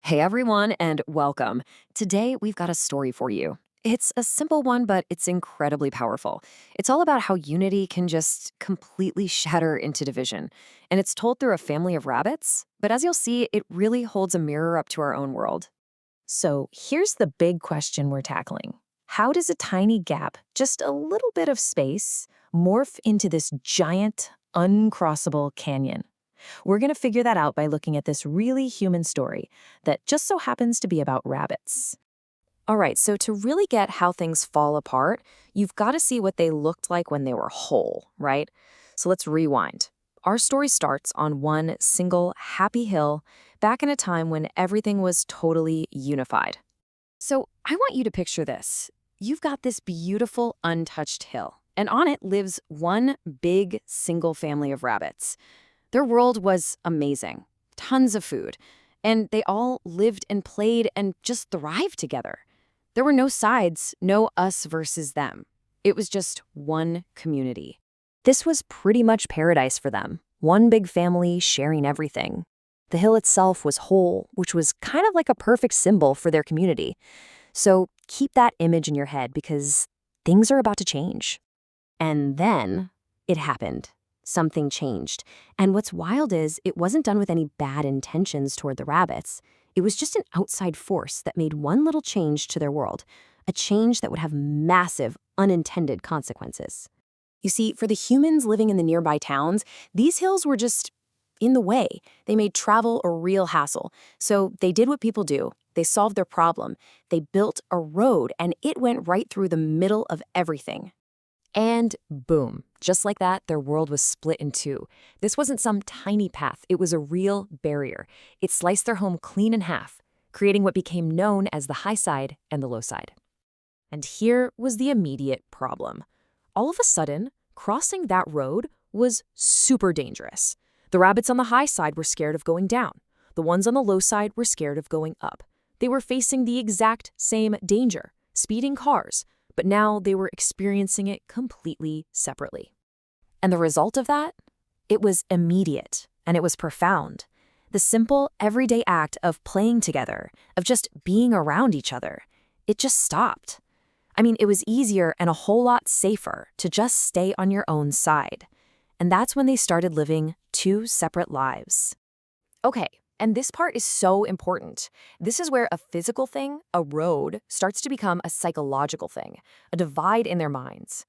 Hey everyone, and welcome. Today we've got a story for you. It's a simple one, but it's incredibly powerful. It's all about how unity can just completely shatter into division. And it's told through a family of rabbits, but as you'll see, it really holds a mirror up to our own world. So here's the big question we're tackling. How does a tiny gap, just a little bit of space, morph into this giant, uncrossable canyon? We're going to figure that out by looking at this really human story that just so happens to be about rabbits. All right, so to really get how things fall apart, you've got to see what they looked like when they were whole, right? So let's rewind. Our story starts on one single happy hill back in a time when everything was totally unified. So I want you to picture this. You've got this beautiful, untouched hill, and on it lives one big single family of rabbits. Their world was amazing, tons of food, and they all lived and played and just thrived together. There were no sides, no us versus them. It was just one community. This was pretty much paradise for them, one big family sharing everything. The hill itself was whole, which was kind of like a perfect symbol for their community. So keep that image in your head because things are about to change. And then it happened. Something changed. And what's wild is it wasn't done with any bad intentions toward the rabbits. It was just an outside force that made one little change to their world, a change that would have massive, unintended consequences. You see, for the humans living in the nearby towns, these hills were just in the way. They made travel a real hassle. So they did what people do. They solved their problem. They built a road, and it went right through the middle of everything. And boom, just like that, their world was split in two. This wasn't some tiny path, it was a real barrier. It sliced their home clean in half, creating what became known as the high side and the low side. And here was the immediate problem. All of a sudden, crossing that road was super dangerous. The rabbits on the high side were scared of going down. The ones on the low side were scared of going up. They were facing the exact same danger, speeding cars, but now they were experiencing it completely separately. And the result of that? It was immediate, and it was profound. The simple, everyday act of playing together, of just being around each other, it just stopped. I mean, it was easier and a whole lot safer to just stay on your own side. And that's when they started living two separate lives. Okay, and this part is so important. This is where a physical thing, a road, starts to become a psychological thing, a divide in their minds.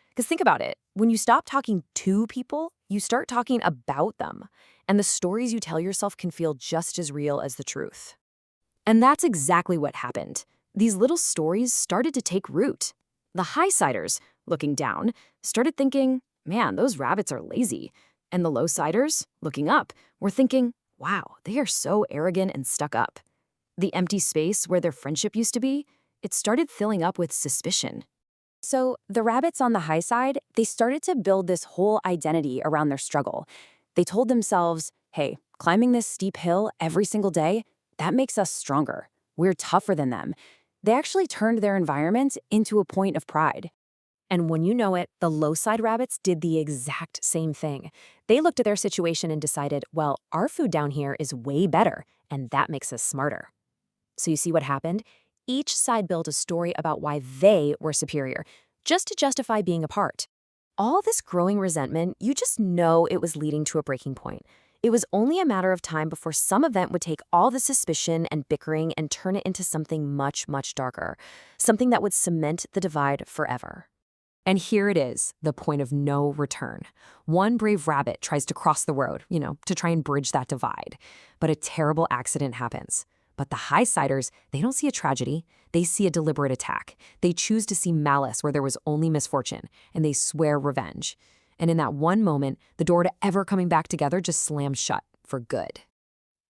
Because think about it, when you stop talking to people, you start talking about them, and the stories you tell yourself can feel just as real as the truth. And that's exactly what happened. These little stories started to take root. The high-siders, looking down, started thinking, man, those rabbits are lazy. And the low-siders, looking up, were thinking, wow, they are so arrogant and stuck up. The empty space where their friendship used to be, it started filling up with suspicion. So the rabbits on the high side, they started to build this whole identity around their struggle. They told themselves, hey, climbing this steep hill every single day, that makes us stronger. We're tougher than them. They actually turned their environment into a point of pride. And when you know it, the low-side rabbits did the exact same thing. They looked at their situation and decided, well, our food down here is way better, and that makes us smarter. So you see what happened? Each side built a story about why they were superior, just to justify being apart. All this growing resentment, you just know it was leading to a breaking point. It was only a matter of time before some event would take all the suspicion and bickering and turn it into something much, much darker, something that would cement the divide forever. And here it is, the point of no return. One brave rabbit tries to cross the road, to try and bridge that divide. But a terrible accident happens. But the high-siders, they don't see a tragedy. They see a deliberate attack. They choose to see malice where there was only misfortune, and they swear revenge. And in that one moment, the door to ever coming back together just slams shut for good.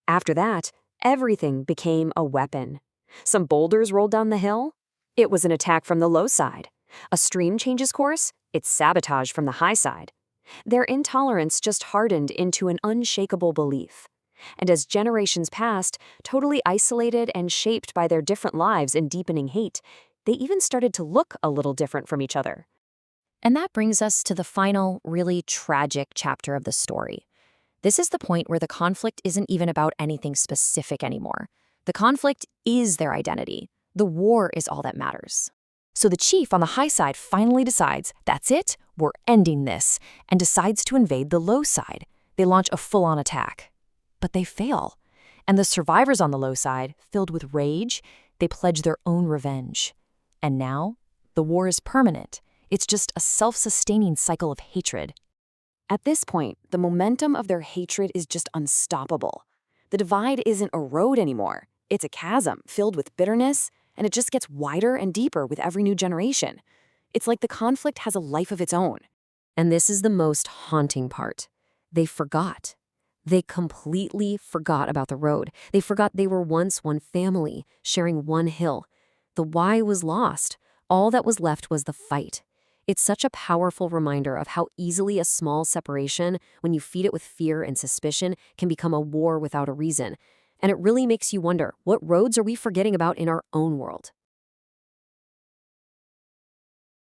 After that, everything became a weapon. Some boulders rolled down the hill. It was an attack from the low side. A stream changes course, it's sabotage from the high side. Their intolerance just hardened into an unshakable belief. And as generations passed, totally isolated and shaped by their different lives and deepening hate, they even started to look a little different from each other. And that brings us to the final, really tragic chapter of the story. This is the point where the conflict isn't even about anything specific anymore. The conflict is their identity. The war is all that matters. So the chief on the high side finally decides, that's it, we're ending this, and decides to invade the low side. They launch a full-on attack. But they fail. And the survivors on the low side, filled with rage, they pledge their own revenge. And now, the war is permanent. It's just a self-sustaining cycle of hatred. At this point, the momentum of their hatred is just unstoppable. The divide isn't a road anymore. It's a chasm filled with bitterness, and it just gets wider and deeper with every new generation. It's like the conflict has a life of its own. And this is the most haunting part. They forgot. They completely forgot about the road. They forgot they were once one family, sharing one hill. The why was lost. All that was left was the fight. It's such a powerful reminder of how easily a small separation, when you feed it with fear and suspicion, can become a war without a reason. And it really makes you wonder, what roads are we forgetting about in our own world?